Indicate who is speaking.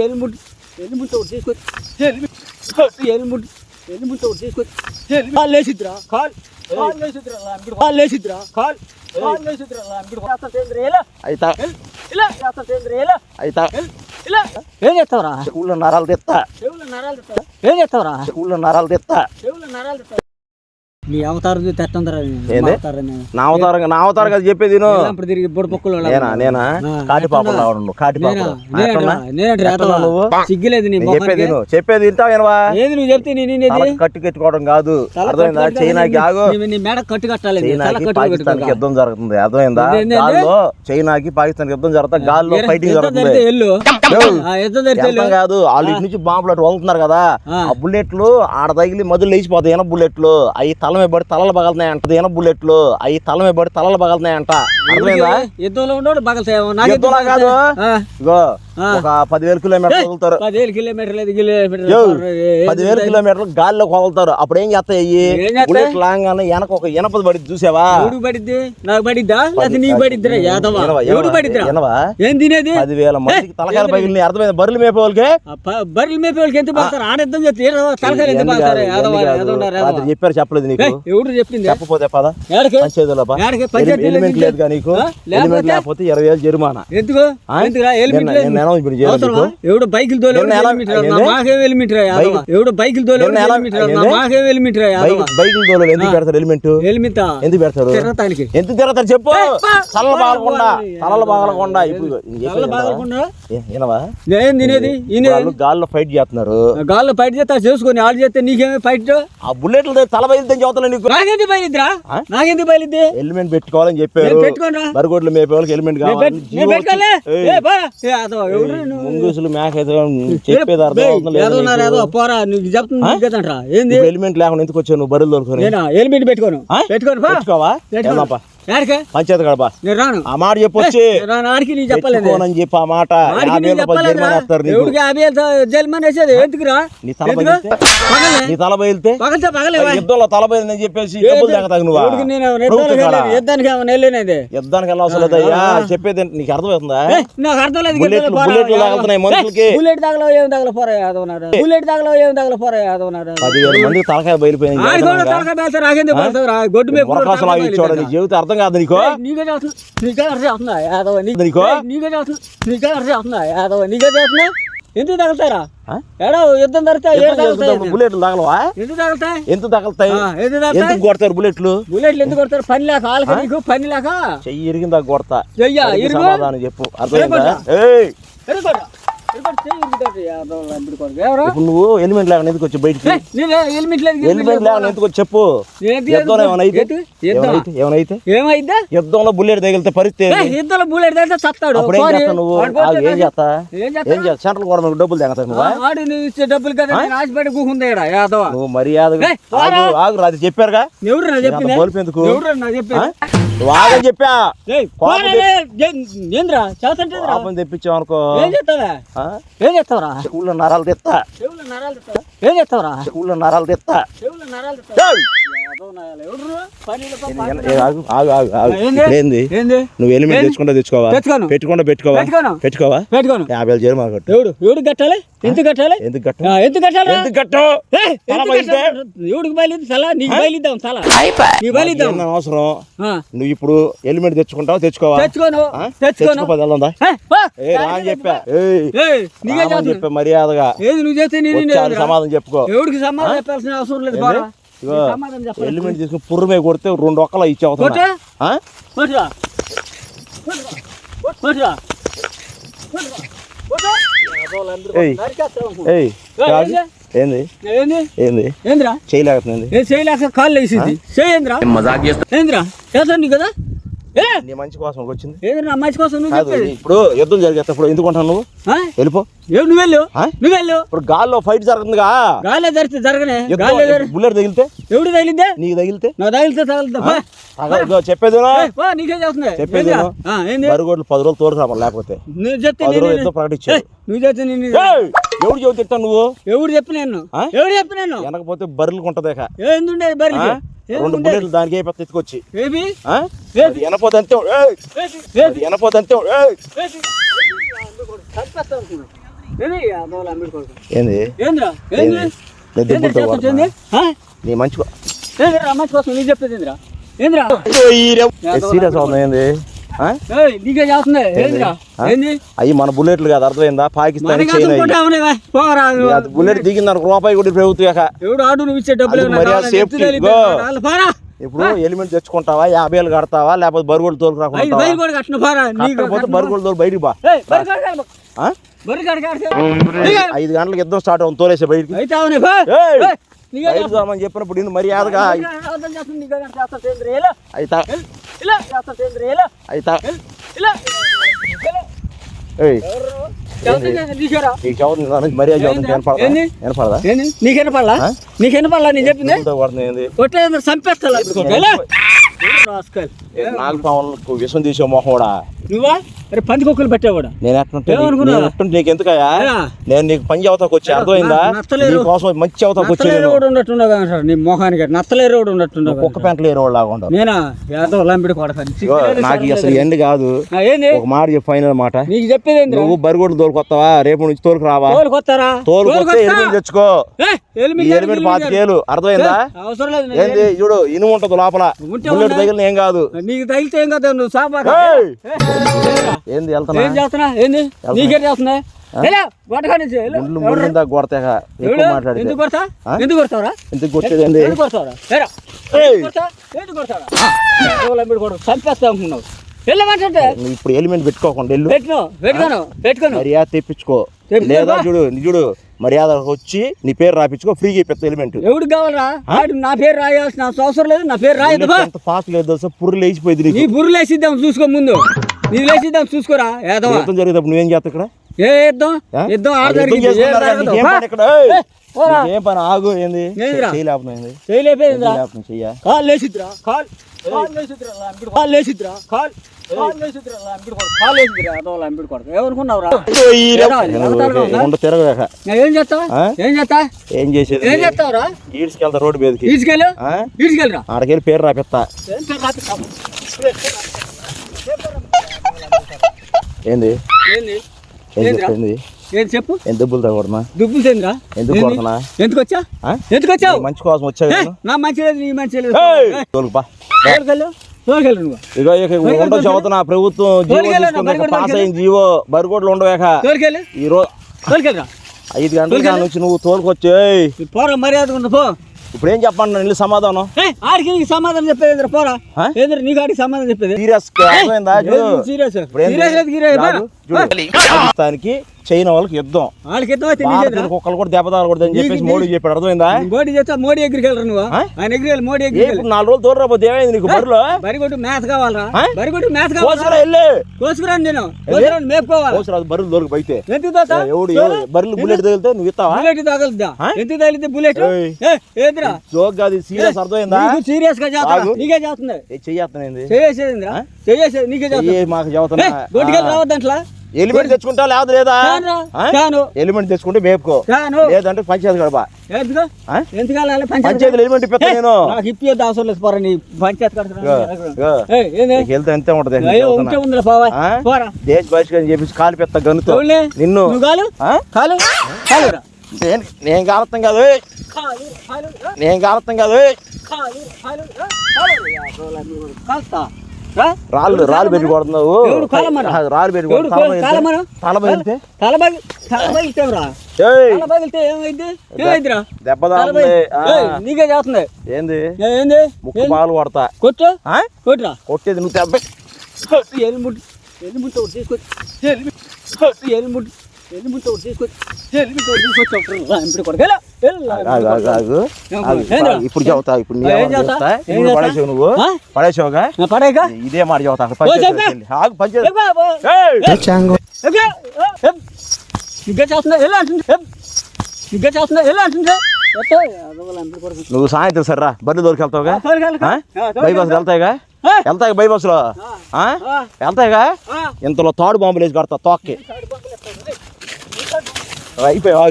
Speaker 1: ఎల్లుముంటే ఒకటి తీసుకొచ్చి ఎల్లుముంటే ఒకటి తీసుకొచ్చి కాలు లేచిద్రా కాలు లేచిద్రా ఏం చేస్తావురా
Speaker 2: చెవుల్లో నరాలు తెస్తా
Speaker 1: ఏం చేస్తావురా
Speaker 2: చెవుల్లో నరాలు తెస్తా
Speaker 1: నీ అవతారం తెస్తుందరా
Speaker 2: నా అవతారం కదా చెప్పేది
Speaker 1: తిరిగి బుడపక్కలు
Speaker 2: నేనా కాటి పాపలు
Speaker 1: సిగ్గులేదు
Speaker 2: చెప్పేది వింటావా
Speaker 1: ఏది నువ్వు చెప్తే నేను
Speaker 2: కట్టు కట్టుకోవడం కాదు అర్థమైందా చైనాకి ఆగు
Speaker 1: నీ మేడ కట్టు కట్టాలి
Speaker 2: పాకిస్తాన్ యుద్ధం జరుగుతుంది అర్థమైందా గాల్లో చైనాకి పాకిస్తాన్ యుద్ధం జరుగుతుంది గాల్లో ఫైటింగ్ జరుగుతుంది కాదు వాళ్ళు ఇటు నుంచి బాంబులు అటు వదులుతున్నారు కదా ఆ బుల్లెట్లు ఆడ తగిలి మధులు లేచిపోతాయి ఏనా బుల్లెట్లు అవి తలమే పడి తలలు పగలుతున్నాయంట ఏనా బుల్లెట్లు అవి తలమే పడి తలలు పగలుతున్నాయంట అర్థమైందా
Speaker 1: యుద్ధంలో ఉండవు
Speaker 2: యుద్ధంలా కాదు ఇగో ఒక 10,000 కిలోమీటర్లు వదులుతారు 10,000 కిలోమీటర్లు గాల్లో వదులుతారు అప్పుడు ఏం చేస్తాయి బుల్లెట్ లాంగ్ అని వెనక ఒక ఇనపది పడి చూసావా
Speaker 1: పడిద్ది నాకు పడిద్దా నీకు పడిద్దిరా ఏం తినేది
Speaker 2: 10,000 మందికి తలకాయలు పగిలి అర్థమైంది బర్రెలు
Speaker 1: మేపేవాళ్ళకి ఎంత పడతారు ఆడద్దం చెప్తే తలకాయలు ఎంత పడతారు
Speaker 2: చెప్పారు చెప్పలేదు నీకు
Speaker 1: ఎవరు చెప్పింది
Speaker 2: చెప్పపోతే పద ఎలిమెంట్ లేదుగా నీకు ఎలిమెంట్ లేకపోతే 20,000 జరిమానా
Speaker 1: ఎందుకు ఎవడు బైకులు తోలే ఎవడు బైకులు తోలే
Speaker 2: బైకులు తోలే ఎందుకు పెడతారు ఎలిమెంట్ ఎందుకు పెడతారు ఎందుకు తిరగతారు చెప్పు తలలు బాగలకుండా ఇప్పుడు
Speaker 1: ఏం తినేది
Speaker 2: గాల్లో ఫైట్ చేస్తున్నారు
Speaker 1: గాల్లో ఫైట్ చేస్తా చేసుకుని ఆడు చేస్తే నీకేమి ఫైట్
Speaker 2: ఆ బుల్లెట్లు తల బయలుదేని చదువుతా నీకు
Speaker 1: నాకెందుకు బయలుద్రా నాకెందుకు బయలుద్ది
Speaker 2: ఎలిమెంట్ పెట్టుకోవాలని చెప్పారు బరిగొడ్లు మేపే వాళ్ళకి ఎలిమెంట్ కావాలి ముంగుసులు మేక చెప్పేది అర్థం
Speaker 1: పోరా నీకు చెప్తున్నా ఏంది
Speaker 2: ఎలిమెంట్ లేకుండా ఎందుకు వచ్చావు నువ్వు బరులు దొరుకుని
Speaker 1: ఎలిమెంట్ పెట్టుకోవా
Speaker 2: పంచాయతీ గడప ఆ మాట చెప్పొచ్చి చెప్పలేదు చెప్పి ఆ మాట నీ తల బయలుతే యుద్ధంలో తల బయలుదని చెప్పేసి యుద్ధానికి వెళ్ళవసరం లేదయ్యా చెప్పేది నీకు అర్థమవుతుందా
Speaker 1: నాకు అర్థం లేదు
Speaker 2: బుల్లెట్లు తాగుతున్నాయి మనుషులకి
Speaker 1: బుల్లెట్ తాగలో ఏం తగల పోరా యాదవన్నారు
Speaker 2: 10,000 మంది తలకాయ బయలుపోయింది జీవితం అర్థం కాదు నీకు
Speaker 1: ఎందుకు తగలుతారా ఏడో యుద్ధం
Speaker 2: బుల్లెట్లు తగలవా
Speaker 1: ఎందుకు తగలుతాయి
Speaker 2: ఎందుకు తగలుతాయి ఎందుకు కొడతారు బుల్లెట్లు
Speaker 1: ఎందుకు కొడతారు పని లేక వాళ్ళకి నీకు పని లేక
Speaker 2: చెయ్యి ఇరిగిందా కొడతా
Speaker 1: సమాధానం
Speaker 2: చెప్పు అర్థమైందా నువ్వు ఎలిమెంట్ లేకుండా ఎందుకు వచ్చి బయటికి ఎలిమెంట్ లేకుండా ఎందుకు వచ్చి చెప్పు
Speaker 1: ఏమైతే
Speaker 2: యుద్ధంలో బుల్లెట్ తగిలితే పరిస్థితి
Speaker 1: యుద్ధంలో బుల్లెట్ తగిలితే చస్తాడు
Speaker 2: అప్పుడు నువ్వు ఏం చేస్తా సెంట్రల్ గవర్నమెంట్ డబ్బులు తెగతావు
Speaker 1: నువ్వు ఇచ్చే డబ్బులు కదా ఆశపడి కూకుంది
Speaker 2: నువ్వు మర్యాదగా ఆగు అది చెప్పారుగా
Speaker 1: ఎవరు
Speaker 2: ఎందుకు
Speaker 1: ఆగని
Speaker 2: చెప్పా
Speaker 1: తెప్పించావు
Speaker 2: అనుకో
Speaker 1: ఏం చేస్తావురా
Speaker 2: చెవుల్లో నరాలు తెస్తా
Speaker 1: ఏం చేస్తావురా
Speaker 2: చెవుల్లో నరాలు తెస్తా నువ్వు ఎలిమెంట్ తెచ్చుకోవా పెట్టుకోవా 50,000 జరిమానా కట్టు
Speaker 1: ఎవడు కట్టాలి ఎందుకు కట్టాలి ఎందుకు కట్టాలి ఎవడికి బయలుద్ది సలా నీకు బయలుద్దాం సలా నీకు బయలుద్దాం
Speaker 2: అవసరం నువ్వు ఇప్పుడు ఎలిమెంట్ తెచ్చుకుంటావా తెచ్చుకోను చెప్పా మర్యాదగా సమాధానం చెప్పుకో
Speaker 1: ఎవడికి సమాధానం చెప్పాల్సిన అవసరం లేదు
Speaker 2: ఎలిమెంట్ తీసుకుని పుర్రమే కొడితే 2 ఒక్కలు ఇచ్చే అవుతుంది
Speaker 1: చేయలేక కాళ్ళు వేసింది ఏంద్రా చేస్తాను కదా
Speaker 2: నీ మంచి కోసం వచ్చింది
Speaker 1: ఏదైనా మంచి కోసం
Speaker 2: ఇప్పుడు యుద్ధం జరిగేటప్పుడు ఎందుకు అంటావు నువ్వు వెళ్ళిపో
Speaker 1: నువ్వు వెళ్ళు
Speaker 2: ఇప్పుడు గాల్లో ఫైట్ జరుగుతుందిగా
Speaker 1: గాల్లో జరిగితే జరగనే
Speaker 2: బుల్లెట్ తగిలితే
Speaker 1: ఎవడు తగిలిందే
Speaker 2: నీకు తగిలితే
Speaker 1: నాకు తగిలితే తగలుతా
Speaker 2: చెప్పేది
Speaker 1: నీకే చేస్తుంది
Speaker 2: చెప్పేది బరుగోడ్లు 10 రోజులు తోడుకురా లేకపోతే ప్రకటించా
Speaker 1: నువ్వు చెప్తే
Speaker 2: ఎవడు చెబుతా నువ్వు
Speaker 1: ఎవడు చెప్పి నేను
Speaker 2: వెనకపోతే బర్రెలు ఉంటదేక
Speaker 1: ఏందుండే బర్రెలు
Speaker 2: 2 బుల్లెట్లు దానికి ఎత్తుకొచ్చి
Speaker 1: ఏంది అదోల అంబిడి కొడుకు
Speaker 2: ఏంది
Speaker 1: ఏంద్రా
Speaker 2: ఏంది? నేను దుబ్బులతో
Speaker 1: ఏంది
Speaker 2: నీ మంచి
Speaker 1: ఏంద్రా మంచి కోసం నీకు చెప్పేది ఏంద్రా ఏంద్రా
Speaker 2: సీరియస్ అవుతుంది ఏంది
Speaker 1: నీకే చేస్తుంది ఏంద్రా ఏంది
Speaker 2: అయ్యి మన బుల్లెట్లు కాదు అర్థమైందా పాకిస్తాన్ చైనా
Speaker 1: పోరా
Speaker 2: బుల్లెట్ దిగింది అనుకో రూపాయి కూడా ప్రభుత్వం
Speaker 1: ఎవడు ఆడు నువ్వు ఇచ్చే డబ్బులు
Speaker 2: ఇప్పుడు ఎలిమెంట్ తెచ్చుకుంటావా 50,000 కడతావా లేకపోతే బరుగుడు తోలు రాకపోతే బరుగుడు తోలు బయటికి బా 5 గంటలకు యుద్ధం స్టార్ట్ అవుతుంది తోలేసే బయటికి అని చెప్పినప్పుడు ఇందు మర్యాదగా మర్యాద
Speaker 1: నీకెనపడలా నేను చెప్పింది చంపేస్తా
Speaker 2: నాగపాములకు విషం తీసే మొహోడా
Speaker 1: నువ్వా అరే పందికొక్కులు పెట్టేవాడా
Speaker 2: నేను ఎట్టుంటే నీకు ఎందుకయ్యా నేను నీకు పని అవతాకు వచ్చి అర్థమైందా కోసం మంచి అవతాకు వచ్చి
Speaker 1: ఉన్నట్టున్నా నీ మొహానికి నత్తలేరు ఉన్నట్టున్నా
Speaker 2: కుక్క పెంటలు ఏరు లాగా ఉండవు
Speaker 1: నేనా ఏదో లంబిడి
Speaker 2: నాకు అసలు ఎండ్ కాదు ఒక మాట చెప్పు ఫైనల్ మాట
Speaker 1: నీకు చెప్పేది
Speaker 2: నువ్వు బరిగొడ్లు తోలుకొస్తావా రేపు నుంచి తోలుకు రావా తోలుకొస్తే ఎలిమెంట్ తెచ్చుకో ఎలిమెంట్ 5,000 అర్థమైందా
Speaker 1: అవసరం లేదు
Speaker 2: ఏంది చూడు ఇనుము ఉంటది లోపల బుల్లెట్ తగిలిన ఏం కాదు
Speaker 1: నీకు తగిలితే ఏం కాదు నువ్వు సాబా
Speaker 2: ఏంది
Speaker 1: చేస్తున్నా ఏంది నీకే చేస్తున్నా ఎందుకు కొడతా ఎందుకు కొడతావరా
Speaker 2: ఎందుకు కొట్టేది
Speaker 1: ఎందుకు కొడతావరా చంపేస్తా అనుకున్నావు వెళ్ళమంటే
Speaker 2: ఇప్పుడు ఎలిమెంట్ పెట్టుకోకుండా
Speaker 1: పెట్టుకోను
Speaker 2: మర్యాద తెప్పించుకో లేదా చూడు మర్యాద వచ్చి నీ పేరు రాపించుకో ఫ్రీగా ఇప్పిస్తా ఎలిమెంట్
Speaker 1: ఎవరికి కావాలరా నా పేరు రాయాల్సిన అవసరం లేదు నా పేరు రాయదు
Speaker 2: ఫాస్ట్ లేదు పుర్రు లేచిపోయింది
Speaker 1: నీ పుర్రు లేచిద్దాం చూసుకో ముందు నీ లేచిద్దాం చూసుకోరా
Speaker 2: యుద్ధం జరిగేటప్పుడు నువ్వేం చేస్తా ఇక్కడ
Speaker 1: యుద్ధం
Speaker 2: ఏం పని ఆగు ఏంది ఏం చేసేది ఈడ్చుకెళ్తా రోడ్డు మీదకి ఆడకెళ్ళి పేరు రాపిస్తా ఏంది
Speaker 1: చెప్పు
Speaker 2: ఎంత దుబ్బులు తగొడనా
Speaker 1: దుబ్బులు తిందిరా
Speaker 2: ఎందుకు కొడుతున్నా
Speaker 1: ఎందుకు వచ్చావు
Speaker 2: మంచి కోసం వచ్చా
Speaker 1: నా మంచి లేదు నీ మంచి లేదు
Speaker 2: ఉండవు చదువుతున్నా ప్రభుత్వం జీవో పాస్ అయిన జీవో బరిగోడ్లు ఉండవేక ఈ రోజు 5 గంటల నుంచి నువ్వు తోలుకొచ్చే
Speaker 1: పోరా మర్యాద పో
Speaker 2: ఇప్పుడు ఏం చెప్పండి నీళ్ళు సమాధానం
Speaker 1: ఆడికి నీకు సమాధానం చెప్పేది పోరా నీకు ఆడికి సమాధానం చెప్పేది
Speaker 2: పాకిస్తాన్కి చైనా వాళ్ళకి యుద్ధం ఒక్కళ్ళు కూడా దెబ్బ తాగకూడదు అని చెప్పేసి మోడీ చెప్పాడు అర్థమైందా
Speaker 1: మోడీ చేస్తా మోడీ ఎగ్రికి వెళ్ళరు నువ్వు ఆయన ఎగ్రి మోడీ ఎగ్రి
Speaker 2: 4 రోజులు దూరం రాబోతే ఏమైంది నీకు బరిలో
Speaker 1: బరిగొట్టు మ్యాథ్ కావాలరా బరిగొట్టు మ్యాథ్ కావాలి కోసుకురాను నేను మేపుకోవాలి
Speaker 2: బరులు దొరికి బయటే
Speaker 1: ఎందుకు
Speaker 2: బరులు బుల్లెట్ తగిలితే నువ్వు ఇస్తావా
Speaker 1: బుల్లెట్ తగలుద్దా ఎందుకు తగిలితే బుల్లెట్ ఏదిరా
Speaker 2: జోక్ కాదు సీరియస్ అర్థమైందా
Speaker 1: సీరియస్ గా చేస్తా నీకే చేస్తుంది చేయేసేది నీకే చేస్తా
Speaker 2: మాకు చదువుతున్నా
Speaker 1: గొడ్డుకెళ్ళి రావద్దంట్లా
Speaker 2: ఎలిమెంట్ తెచ్చుకుంటా లేదా లేదా ఎలిమెంట్ తెచ్చుకుంటే మేపుకో లేదంటే పంచాయతీ గడప పంచాయతీ ఎలిమెంట్ ఇప్పిస్తా నేను
Speaker 1: ఇప్పేది అవసరం లేదు పోరా నీ పంచాయతీ
Speaker 2: వెళ్తే అంతే ఉంటది దేశ బహిష్కరణ చెప్పేసి కాలు పెద్ద గనుతో నిన్ను నేను కాలత్తం కాదు నేను కాలత్తం కాదు రాళ్ళు పెట్టి కొడుతున్నావు రాళ్ళు పెట్టి దెబ్బ
Speaker 1: నీకే చేస్తుంది
Speaker 2: ఏంది ముక్కు పాలు కొడతా కొట్టేది నువ్వు దెబ్బ ఇప్పుడు చదువుతా ఇప్పుడు పడేసావు నువ్వు పడేసావుగా ఇదే మాట చదువుతా నువ్వు సాయంత్రం సర్రా బర్రె దొరికెళ్తావుగా బైపాస్ వెళ్తాయిగా బై బస్సులో వెళ్తాయిగా ఇంతలో తాడు బాంబులు వేసి కడతా తోక్కి అయిపోయావు